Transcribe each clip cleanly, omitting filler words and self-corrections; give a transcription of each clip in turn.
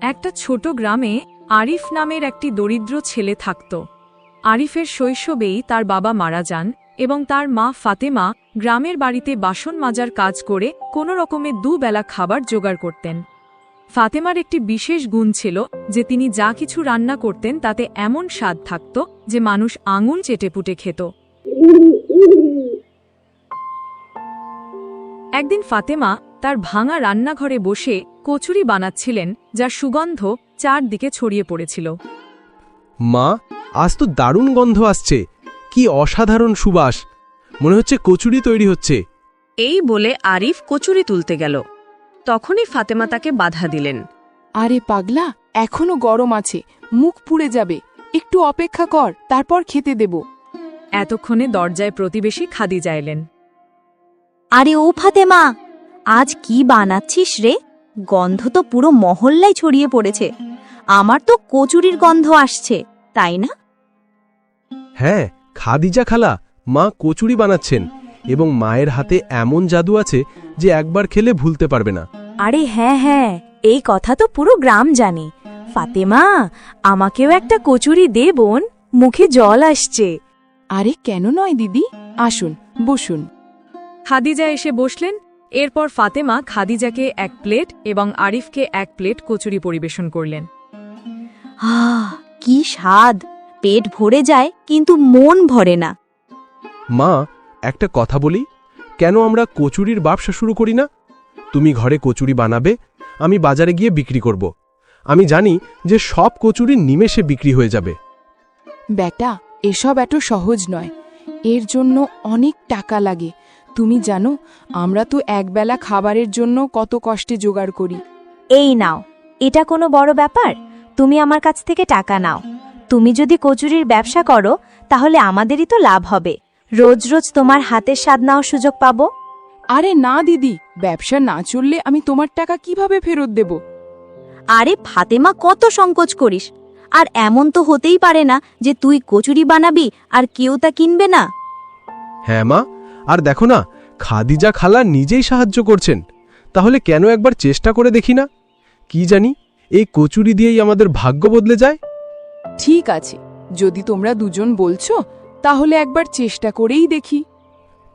একটা ছোট গ্রামে আরিফ নামের একটি দরিদ্র ছেলে থাকত। আরিফের শৈশবেই তার বাবা মারা যান এবং তার মা ফাতেমা গ্রামের বাড়িতে বাসন মাজার কাজ করে কোনো রকমে দুবেলা খাবার জোগাড় করতেন। ফাতেমার একটি বিশেষ গুণ ছিল যে তিনি যা কিছু রান্না করতেন তাতে এমন স্বাদ থাকত যে মানুষ আঙুল চেটেপুটে খেত। একদিন ফাতেমা তার ভাঙা রান্নাঘরে বসে কচুরি বানাচ্ছিলেন, যার সুগন্ধ চারদিকে ছড়িয়ে পড়েছিল। মা, আজ তো দারুণ গন্ধ আসছে, কি অসাধারণ সুবাস, মনে হচ্ছে কচুরি তৈরি হচ্ছে। এই বলে আরিফ কচুরি তুলতে গেল। তখনই ফাতেমা তাকে বাধা দিলেন। আরে পাগলা, এখনো গরম আছে, মুখ পুড়ে যাবে, একটু অপেক্ষা কর, তারপর খেতে দেব। এতক্ষণে দরজায় প্রতিবেশী খাদিজা এলেন। আরে ও ফাতেমা, আজ কি বানাচ্ছিস রে? গন্ধ তো পুরো মহল্লায় ছড়িয়ে পড়েছে। আমার তো কচুরির গন্ধ আসছে, তাই না? হ্যাঁ খাদিজা খালা, মা কচুরি বানাচ্ছেন এবং মায়ের হাতে এমন জাদু আছে যে একবার খেলে ভুলতে পারবে না। আরে হ্যাঁ হ্যাঁ, এই কথা তো পুরো গ্রাম জানে। ফাতেমা, আমাকেও একটা কচুরি দে বোন, মুখে জল আসছে। আরে কেন নয় দিদি, আসুন বসুন। খাদিজা এসে বসলেন। এরপর ফাতেমা খাদিজাকে এক প্লেট এবং আরিফকে এক প্লেট কচুরি পরিবেশন করলেন। কি স্বাদ! পেট ভরে যায় কিন্তু মন ভরে না। মা, একটা কথা বলি, কেন আমরা কচুরির ব্যবসা শুরু করি না? তুমি ঘরে কচুরি বানাবে, আমি বাজারে গিয়ে বিক্রি করব। আমি জানি যে সব কচুরি নিমেষে বিক্রি হয়ে যাবে। বেটা, এসব এত সহজ নয়, এর জন্য অনেক টাকা লাগে। তুমি জানো আমরা তো একবেলা খাবারের জন্য কত কষ্টে জোগাড় করি। এই নাও, এটা কোনো বড় ব্যাপার? তুমি আমার কাছ থেকে টাকা নাও। তুমি যদি কচুরির ব্যবসা করো তাহলে আমাদেরই তো লাভ হবে। রোজ রোজ তোমার হাতের স্বাদ নেওয়ার সুযোগ পাবো। আরে না দিদি, ব্যবসা না চললে আমি তোমার টাকা কিভাবে ফেরত দেব? আরে ফাতেমা, কত সংকোচ করিস? আর এমন তো হতেই পারে না যে তুই কচুরি বানাবি আর কেউ তা কিনবে না। হ্যাঁ মা, আর দেখো না, খাদিজা খালা নিজেই সাহায্য করছেন। তাহলে কেন একবার চেষ্টা করে দেখি না? কি জানি এই কচুরি দিয়েই আমাদের ভাগ্য বদলে যায়। ঠিক আছে, যদি তোমরা দুজন বলছো তাহলে একবার চেষ্টা করেই দেখি।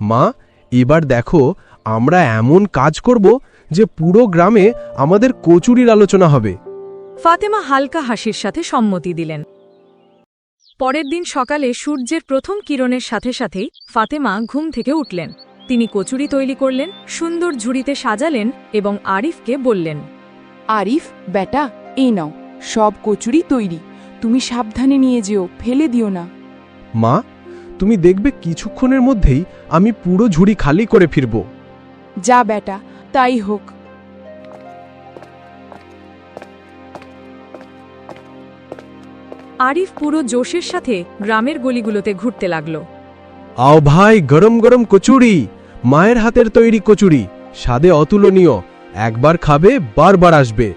মা, এবার দেখো, আমরা এমন কাজ করব যে পুরো গ্রামে আমাদের কচুরির আলোচনা হবে। ফাতেমা হালকা হাসির সাথে সম্মতি দিলেন। পরের দিন সকালে সূর্যের প্রথম কিরণের সাথে সাথেই ফাতেমা ঘুম থেকে উঠলেন। তিনি কচুরি তৈরি করলেন, সুন্দর ঝুড়িতে সাজালেন এবং আরিফকে বললেন, আরিফ বেটা, এই নাও, সব কচুরি তৈরি, তুমি সাবধানে নিয়ে যেও, ফেলে দিও না। মা, তুমি দেখবে কিছুক্ষণের মধ্যেই আমি পুরো ঝুড়ি খালি করে ফিরব। যা বেটা, তাই হোক। আরিফ পুরো জোশের সাথে গ্রামের গলিগুলোতে ঘুরতে লাগল। আও ভাই, গরম গরম কচুরি, মায়ের হাতের তৈরি কচুরি, স্বাদে অতুলনীয়, একবার খাবে বারবার আসবে।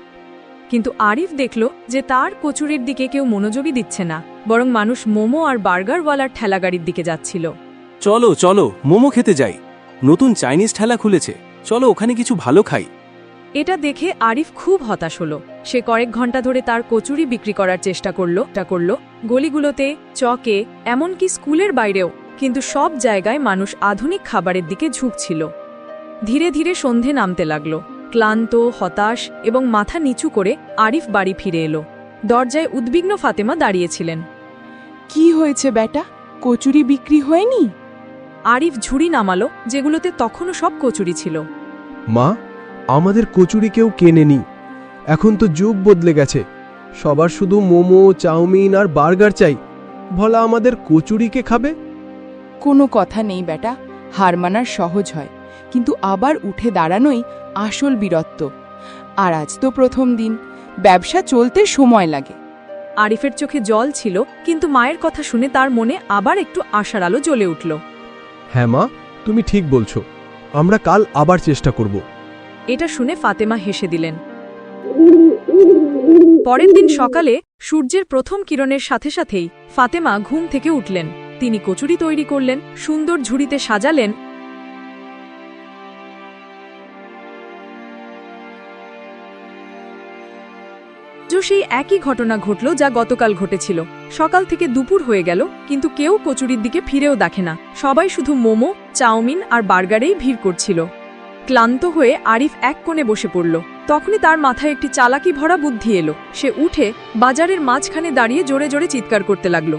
কিন্তু আরিফ দেখল যে তার কচুরির দিকে কেউ মনোযোগই দিচ্ছে না, বরং মানুষ মোমো আর বার্গারওয়ালার ঠেলাগাড়ির দিকে যাচ্ছিল। চলো চলো, মোমো খেতে যাই, নতুন চাইনিজ ঠেলা খুলেছে, চলো ওখানে কিছু ভালো খাই। এটা দেখে আরিফ খুব হতাশ হল। সে কয়েক ঘন্টা ধরে তার কচুরি বিক্রি করার চেষ্টা করল, গলিগুলোতে, চকে, এমনকি স্কুলের বাইরেও, কিন্তু সব জায়গায় মানুষ আধুনিক খাবারের দিকে ঝুঁকছিল। ধীরে ধীরে সন্ধে নামতে লাগল। ক্লান্ত, হতাশ এবং মাথা নিচু করে আরিফ বাড়ি ফিরে এলো। দরজায় উদ্বিগ্ন ফাতেমা দাঁড়িয়েছিলেন। কি হয়েছে বেটা, কচুরি বিক্রি হয়নি? আরিফ ঝুড়ি নামালো, যেগুলোতে তখনও সব কচুরি ছিল। মা, আমাদের কচুরি কেউ কেনেনি। এখন তো যুগ বদলে গেছে, সবার শুধু মোমো, চাউমিন আর বার্গার চাই। ভলা আমাদের কচুরি কে খাবে? কোনো কথা নেই বেটা, হার মানার সহজ হয়, কিন্তু আবার উঠে দাঁড়ানোই আসল বীরত্ব। আর আজ তো প্রথম দিন, ব্যবসা চলতে সময় লাগে। আরিফের চোখে জল ছিল, কিন্তু মায়ের কথা শুনে তার মনে আবার একটু আশার আলো জ্বলে উঠল। হ্যাঁ মা, তুমি ঠিক বলছো, আমরা কাল আবার চেষ্টা করব। এটা শুনে ফাতেমা হেসে দিলেন। পরের দিন সকালে সূর্যের প্রথম কিরণের সাথে সাথেই ফাতেমা ঘুম থেকে উঠলেন। তিনি কচুরি তৈরি করলেন, সুন্দর ঝুড়িতে সাজালেন আজও সেই একই ঘটনা ঘটল যা গতকাল ঘটেছিল। সকাল থেকে দুপুর হয়ে গেল, কিন্তু কেউ কচুরির দিকে ফিরেও দেখে না। সবাই শুধু মোমো, চাউমিন আর বার্গারেই ভিড় করছিল। ক্লান্ত হয়ে আরিফ এক কোণে বসে পড়ল। তখনই তার মাথায় একটি চালাকি ভরা বুদ্ধি এলো। সে উঠে বাজারের মাঝখানে দাঁড়িয়ে জোরে জোরে চিৎকার করতে লাগলো।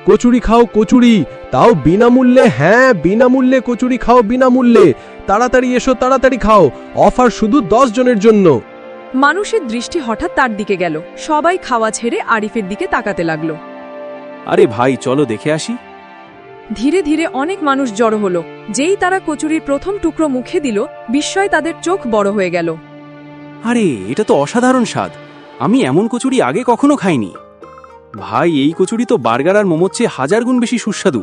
কচুরি খাও কচুরি, তাও বিনামূল্যে। হ্যাঁ, বিনামূল্যে কচুরি খাও, বিনামূল্যে। তাড়াতাড়ি এসো, তাড়াতাড়ি খাও, অফার শুধু 10 জনের জন্য। মানুষের দৃষ্টি হঠাৎ তার দিকে গেল। সবাই খাওয়া ছেড়ে আরিফের দিকে তাকাতে লাগলো। আরে ভাই, চলো দেখে আসি। ধীরে ধীরে অনেক মানুষ জড়ো হলো। যেই তারা কচুরির প্রথম টুকরো মুখে দিল, বিস্ময়ে তাদের চোখ বড় হয়ে গেল। আরে, এটা তো অসাধারণ স্বাদ। আমি এমন কচুরি আগে কখনো খাইনি। ভাই, এই কচুরি তো বার্গার আর মোমোর চেয়ে 1000 গুণ বেশি সুস্বাদু।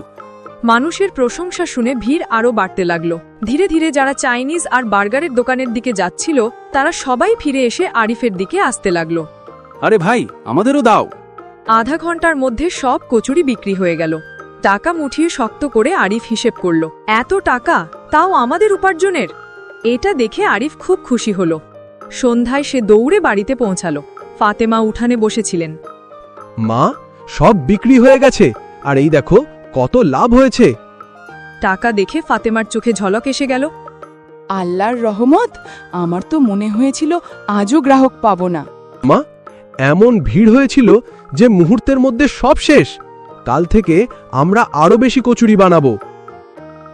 মানুষের প্রশংসা শুনে ভিড় আরও বাড়তে লাগলো। ধীরে ধীরে যারা চাইনিজ আর বার্গারের দোকানের দিকে যাচ্ছিল, তারা সবাই ফিরে এসে আরিফের দিকে আসতে লাগলো। আরে ভাই, আমাদেরও দাও। আধা ঘন্টার মধ্যে সব কচুরি বিক্রি হয়ে গেল। টাকা মুঠিয়ে শক্ত করে আরিফ হিসেব করল। এত টাকা, তাও আমাদের উপার্জনের! এটা দেখে আরিফ খুব খুশি হল। সন্ধ্যায় সে দৌড়ে বাড়িতে পৌঁছালো। ফাতেমা উঠানে বসেছিলেন। মা, সব বিক্রি হয়ে গেছে, আর এই দেখো কত লাভ হয়েছে। টাকা দেখে ফাতেমার চোখে ঝলক এসে গেল। আল্লাহর রহমত, আমার তো মনে হয়েছিল আজও গ্রাহক পাবো না। মা, এমন ভিড় হয়েছিল যে মুহূর্তের মধ্যে সব শেষ। কাল থেকে আমরা আরো বেশি কচুরি বানাবো।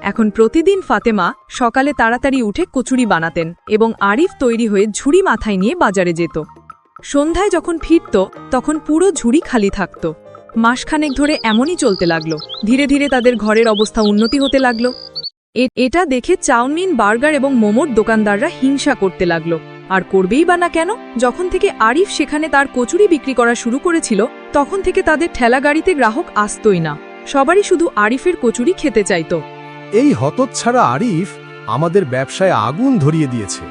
এখন প্রতিদিন ফাতেমা সকালে তাড়াতাড়ি উঠে কচুরি বানাতেন এবং আরিফ তৈরি হয়ে ঝুড়ি মাথায় নিয়ে বাজারে যেত। সন্ধ্যায় যখন ফিরত, তখন পুরো ঝুড়ি খালি থাকত। মাসখানেক ধরে এমনই চলতে লাগলো। ধীরে ধীরে তাদের ঘরের অবস্থা উন্নতি হতে লাগলো। এটা দেখে চাউমিন, বার্গার এবং মোমোর দোকানদাররা হিংসা করতে লাগলো। আর করবেই বা না কেন? যখন থেকে আরিফ সেখানে তার কচুরি বিক্রি করা শুরু করেছিল, তখন থেকে তাদের ঠেলা গাড়িতে গ্রাহক আসতই না। সবারই শুধু আরিফের কচুরি খেতে চাইত। এই হতচ্ছাড়া আরিফ আমাদের ব্যবসায় আগুন ধরিয়ে দিয়েছে।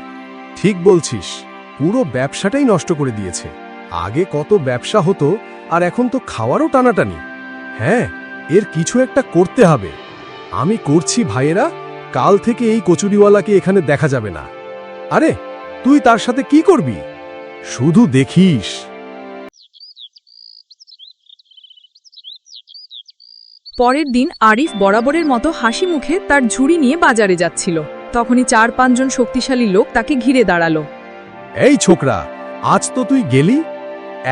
ঠিক বলছিস, পুরো ব্যবসাটাই নষ্ট করে দিয়েছে। আগে কত ব্যবসা হতো, আর এখন তো খাওয়ারও টানাটানি। হ্যাঁ, এর কিছু একটা করতে হবে। আমি করছি ভাইয়েরা, কাল থেকে এই কচুরিওয়ালাকে এখানে দেখা যাবে না। আরে, তুই তার সাথে কি করবি? শুধু দেখিস। পরের দিন আরিফ বরাবরের মতো হাসি মুখে তার ঝুড়ি নিয়ে বাজারে যাচ্ছিল। তখনই 4-5 জন শক্তিশালী লোক তাকে ঘিরে দাঁড়ালো। এই ছোকরা, আজ তো তুই গেলি।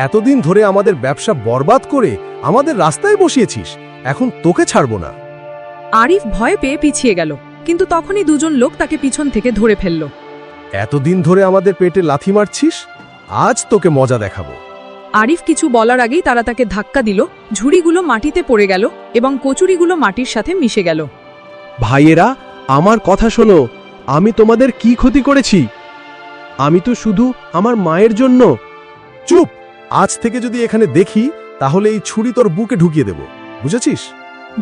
এতদিন ধরে আমাদের ব্যবসা বরবাদ করে আমাদের রাস্তায় বসিয়েছিস, এখন তোকে ছাড়ব না। আরিফ ভয় পেয়ে পিছিয়ে গেল, কিন্তু তখনই 2 জন লোক তাকে পিছন থেকে ধরে ফেলল। এতদিন ধরে আমাদের পেটে লাথি মারছিস, আজ তোকে মজা দেখাবো। আরিফ কিছু বলার আগেই তারা তাকে ধাক্কা দিল। ঝুড়িগুলো মাটিতে পড়ে গেল এবং কচুরিগুলো মাটির সাথে মিশে গেল। ভাইয়েরা, আমার কথা শোনো। আমি তোমাদের কি ক্ষতি করেছি? আমি তো শুধু আমার মায়ের জন্য। চুপ! আজ থেকে যদি এখানে দেখি, তাহলে এই ছুরি তোর বুকে ঢুকিয়ে দেব, বুঝেছিস?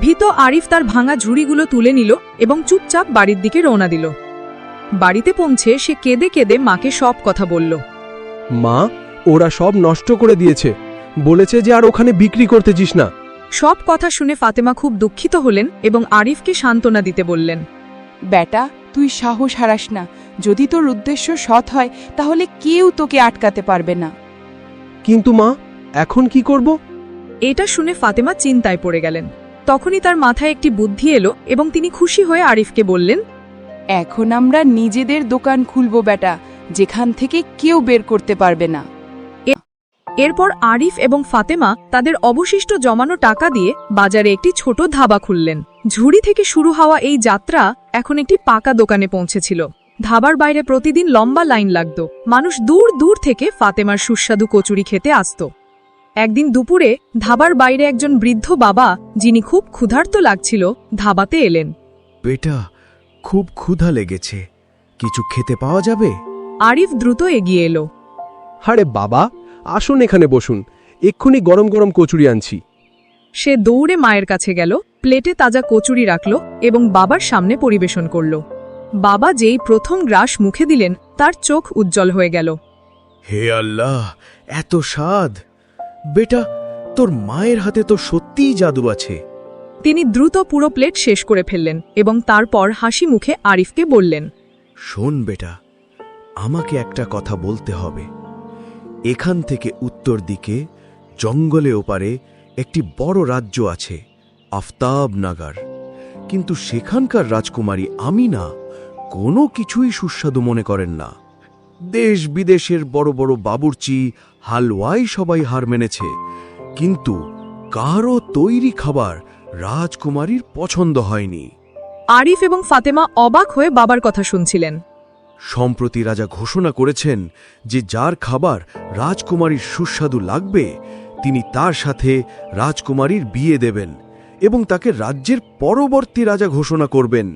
ভীত আরিফ তার ভাঙা ঝুড়িগুলো তুলে নিল এবং চুপচাপ বাড়ির দিকে রওনা দিল। বাড়িতে পৌঁছে সে কেঁদে কেঁদে মাকে সব কথা বলল। মা, ওরা সব নষ্ট করে দিয়েছে। বলেছে যে আর ওখানে বিক্রি করতে চিস না। সব কথা শুনে ফাতেমা খুব দুঃখিত হলেন এবং আরিফকে সান্ত্বনা দিতে বললেন। বেটা, তুই সাহস হারাস না। যদি তোর উদ্দেশ্য সৎ হয়, তাহলে কেউ তোকে আটকাতে পারবে না। কিন্তু মা, এখন কি করব? এটা শুনে ফাতেমা চিন্তায় পড়ে গেলেন। তখনই তার মাথায় একটি বুদ্ধি এলো এবং তিনি খুশি হয়ে আরিফকে বললেন, এখন আমরা নিজেদের দোকান খুলব বেটা, যেখান থেকে কেউ বের করতে পারবে না। এরপর আরিফ এবং ফাতেমা তাদের অবশিষ্ট জমানো টাকা দিয়ে বাজারে একটি ছোট ধাবা খুললেন। ঝুড়ি থেকে শুরু হওয়া এই যাত্রা এখন একটি পাকা দোকানে পৌঁছেছিল। ধাবার বাইরে প্রতিদিন লম্বা লাইন লাগত। মানুষ দূর দূর থেকে ফাতেমার সুস্বাদু কচুরি খেতে আসত। একদিন দুপুরে ধাবার বাইরে একজন বৃদ্ধ বাবা, যিনি খুব ক্ষুধার্ত লাগছিল, ধাবাতে এলেন। বেটা, খুব ক্ষুধা লেগেছে, কিছু খেতে পাওয়া যাবে? আরিফ দ্রুত এগিয়ে এলো। আরে বাবা, আসুন এখানে বসুন, এক্ষুনি গরম গরম কচুরি আনছি। সে দৌড়ে মায়ের কাছে গেল, প্লেটে তাজা কচুরি রাখল এবং বাবার সামনে পরিবেশন করল। বাবা যেই প্রথম গ্রাস মুখে দিলেন, তার চোখ উজ্জ্বল হয়ে গেল। হে আল্লাহ, এত স্বাদ! বেটা, তোর মায়ের হাতে তো সত্যিই জাদু আছে। তিনি দ্রুত পুরো প্লেট শেষ করে ফেললেন এবং তারপর হাসি মুখে আরিফকে বললেন, শোন বেটা, আমাকে একটা কথা বলতে হবে। এখান থেকে উত্তর দিকে জঙ্গলে ওপারে একটি বড় রাজ্য আছে, আফতাবনগর। কিন্তু সেখানকার রাজকুমারী আমিনা কোনো কিছুই সুস্বাদু মনে করেন না। দেশ বিদেশের বড় বড় বাবুর্চি, হালওয়াই সবাই হার মেনেছে, কিন্তু কারও তৈরি খাবার রাজকুমারীর পছন্দ হয়নি। আরিফ এবং ফাতেমা অবাক হয়ে বাবার কথা শুনছিলেন। সম্প্রতি রাজা ঘোষণা করেছেন যে যার খাবার রাজকুমারীর সুস্বাদু লাগবে তিনি তার সাথে রাজকুমারীর বিয়ে দেবেন এবং তাকে রাজ্যের পরবর্তী রাজা ঘোষণা করবেন।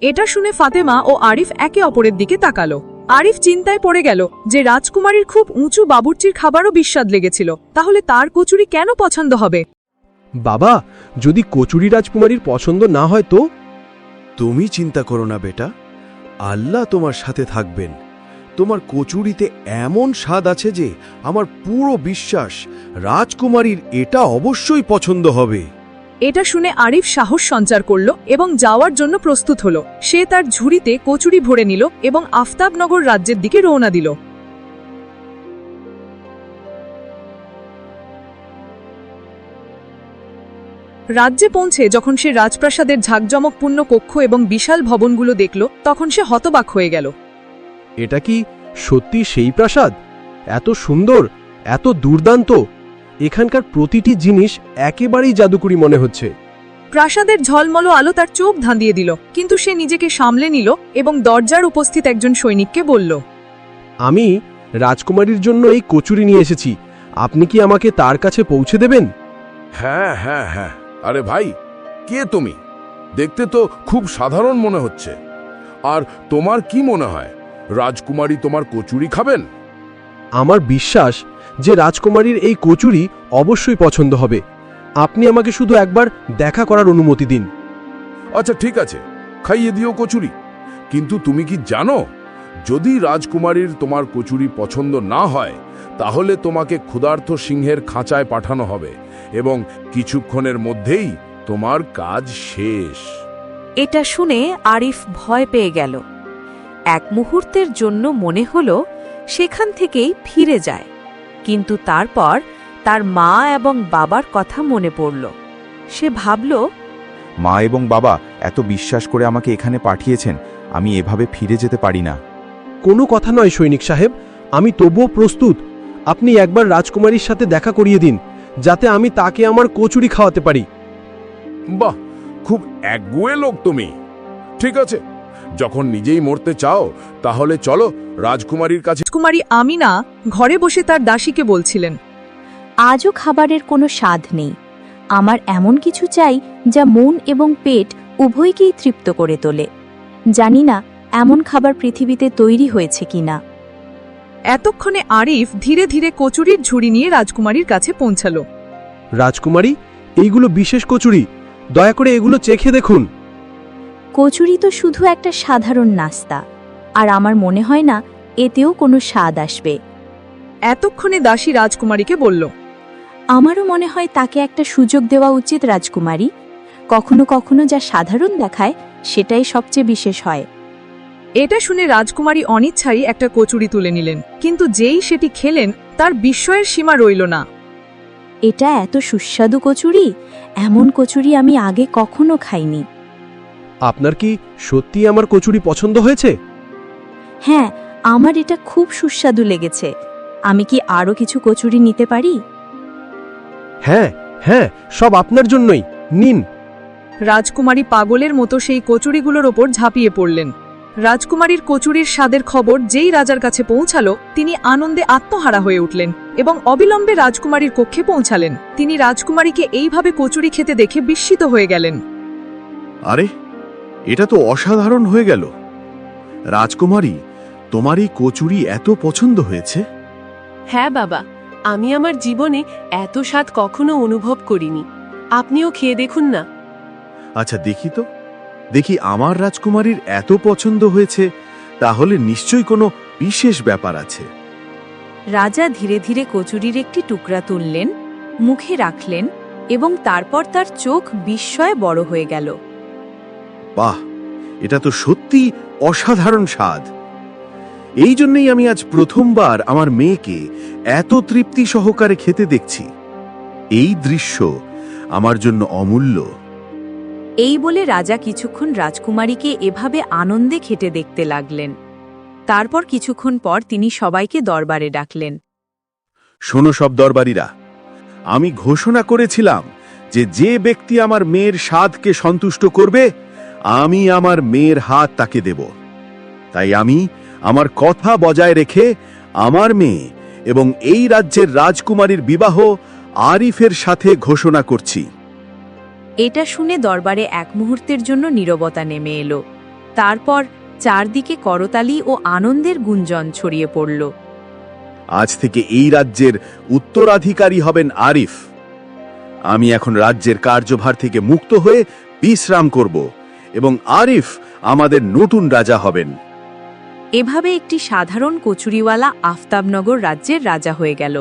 এটা শুনে ফাতেমা ও আরিফ একে অপরের দিকে তাকালো। আরিফ চিন্তায় পড়ে গেল যে রাজকুমারীর খুব উঁচু বাবুর্চির খাবারও বিস্বাদ লেগেছিল, তাহলে তার কচুরি কেন পছন্দ হবে? বাবা, যদি কচুরি রাজকুমারীর পছন্দ না হয় তো? তুমি চিন্তা করো না বেটা, আল্লাহ তোমার সাথে থাকবেন। তোমার কচুরিতে এমন স্বাদ আছে যে আমার পুরো বিশ্বাস রাজকুমারীর এটা অবশ্যই পছন্দ হবে। এটা শুনে আরিফ সাহস সঞ্চার করল এবং যাওয়ার জন্য প্রস্তুত হল। সে তার ঝুড়িতে কচুরি ভরে নিল এবং আফতাবনগর রাজ্যের দিকে রওনা দিল। রাজ্যে পৌঁছে যখন সে রাজপ্রাসাদের ঝাঁকজমকপূর্ণ কক্ষ এবং বিশাল ভবনগুলো দেখল, তখন সে হতবাক হয়ে গেল। এটা কি সত্যি সেই প্রাসাদ? এত সুন্দর, এত দুর্দান্ত! এখানকার প্রতিটি জিনিস একেবারেই জাদুকরি মনে হচ্ছে। প্রাসাদের ঝলমলো আলো তার চোখ ধাঁধিয়ে দিল, কিন্তু সে নিজেকে সামলে নিল এবং দরজার উপস্থিত একজন সৈনিককে বলল, আমি রাজকুমারীর জন্য এই কচুরি নিয়ে এসেছি, আপনি কি আমাকে তার কাছে পৌঁছে দেবেন? হ্যাঁ হ্যাঁ হ্যাঁ। আরে ভাই, কে তুমি? দেখতে তো খুব সাধারণ মনে হচ্ছে। আর তোমার কি মনে হয় রাজকুমারী তোমার কচুরি খাবেন? আমার বিশ্বাস যে রাজকুমারীর এই কচুরি অবশ্যই পছন্দ হবে। আপনি আমাকে শুধু একবার দেখা করার অনুমতি দিন। আচ্ছা ঠিক আছে, খাইয়ে দিও কচুরি। কিন্তু তুমি কি জানো, যদি রাজকুমারীর তোমার কচুরি পছন্দ না হয় তাহলে তোমাকে ক্ষুধার্ত সিংহের খাঁচায় পাঠানো হবে এবং কিছুক্ষণের মধ্যেই তোমার কাজ শেষ। এটা শুনে আরিফ ভয় পেয়ে গেল। এক মুহূর্তের জন্য মনে হলো সেখান থেকেই ফিরে যায়, কিন্তু তারপর তার মা এবং বাবার কথা মনে পড়ল। সে ভাবল, মা এবং বাবা এত বিশ্বাস করে আমাকে এখানে পাঠিয়েছেন, আমি এভাবে ফিরে যেতে পারি না। কোনো কথা নয় সৈনিক সাহেব, আমি তবুও প্রস্তুত। আপনি একবার রাজকুমারীর সাথে দেখা করিয়ে দিন, যাতে আমি তাকে আমার কচুরি খাওয়াতে পারি। বাহ, খুব একগুঁয়ে লোক তুমি। ঠিক আছে, যখন নিজেই মরতে চাও তাহলে চলো রাজকুমারীর কাছে। রাজকুমারী আমিনা ঘরে বসে তার দাসীকে বলছিলেন, আজও খাবারের কোনো স্বাদ নেই। আমার এমন কিছু চাই যা মন এবং পেট উভয়কেই তৃপ্ত করে তোলে। জানি না এমন খাবার পৃথিবীতে তৈরি হয়েছে কিনা। এতক্ষণে আরিফ ধীরে ধীরে কচুরির ঝুড়ি নিয়ে রাজকুমারীর কাছে পৌঁছাল। রাজকুমারী, এইগুলো বিশেষ কচুরি, দয়া করে এগুলো চেখে দেখুন। কচুরি তো শুধু একটা সাধারণ নাস্তা, আর আমার মনে হয় না এতেও কোনো স্বাদ আসবে। এতক্ষণে দাসী রাজকুমারীকে বলল, আমারও মনে হয় তাকে একটা সুযোগ দেওয়া উচিত রাজকুমারী। কখনো কখনো যা সাধারণ দেখায় সেটাই সবচেয়ে বিশেষ হয়। এটা শুনে রাজকুমারী অনিচ্ছাই একটা কচুরি তুলে নিলেন, কিন্তু যেই সেটি খেলেন তার বিস্ময়ের সীমা রইল না। এটা এত সুস্বাদু কচুরি, এমন কচুরি আমি আগে কখনো খাইনি। আপনার কি সত্যি আমার কচুরি পছন্দ হয়েছে? হ্যাঁ, আমার এটা খুব সুস্বাদু লেগেছে। আমি কি আরও কিছু কচুরি নিতে পারি? হ্যাঁ হ্যাঁ, সব আপনার জন্যই, নিন। রাজকুমারী পাগলের মতো সেই কচুরিগুলোর ওপর ঝাঁপিয়ে পড়লেন। রাজকুমারীর কচুরির স্বাদের খবর যেই রাজার কাছে পৌঁছালো, তিনি আনন্দে আত্মহারা হয়ে উঠলেন এবং অবিলম্বে রাজকুমারীর কক্ষে পৌঁছালেন। তিনি রাজকুমারীকে এইভাবে কচুরি খেতে দেখে বিস্মিত হয়ে গেলেন। আরে, এটা তো অসাধারণ হয়ে গেল। রাজকুমারী, তোমার এই কচুরি এত পছন্দ হয়েছে? হ্যাঁ বাবা, আমি আমার জীবনে এত স্বাদ কখনো অনুভব করিনি। আপনিও খেয়ে দেখুন না। আচ্ছা দেখি তো, দেখি আমার রাজকুমারীর এত পছন্দ হয়েছে, তাহলে নিশ্চয়ই কোনো বিশেষ ব্যাপার আছে। রাজা ধীরে ধীরে কচুরির একটি টুকরা তুললেন, মুখে রাখলেন এবং তারপর তার চোখ বিস্ময়ে বড় হয়ে গেল। বাহ, এটা তো সত্যি অসাধারণ স্বাদ। এই জন্যই আমি আজ প্রথমবার আমার মেয়েকে এত তৃপ্তি সহকারে খেতে দেখছি। এই দৃশ্য আমার জন্য অমূল্য। এই বলে রাজা কিছুক্ষণ রাজকুমারীকে এভাবে আনন্দে খেতে দেখতে লাগলেন। তারপর কিছুক্ষণ পর তিনি সবাইকে দরবারে ডাকলেন। শোনো সব দরবারীরা, আমি ঘোষণা করেছিলাম যে যে ব্যক্তি আমার মেয়ের স্বাদকে সন্তুষ্ট করবে আমি আমার মেয়ের হাত তাকে দেব। তাই আমি আমার কথা বজায় রেখে আমার মেয়ে এবং এই রাজ্যের রাজকুমারীর বিবাহ আরিফের সাথে ঘোষণা করছি। এটা শুনে দরবারে এক মুহূর্তের জন্য নীরবতা নেমে এলো। তারপর চারদিকে করতালি ও আনন্দের গুঞ্জন ছড়িয়ে পড়ল। আজ থেকে এই রাজ্যের উত্তরাধিকারী হবেন আরিফ। আমি এখন রাজ্যের কার্যভার থেকে মুক্ত হয়ে বিশ্রাম করব এবং আরিফ আমাদের নতুন রাজা হবেন। এভাবে একটি সাধারণ কচুরিওয়ালা আফতাবনগর রাজ্যের রাজা হয়ে গেল।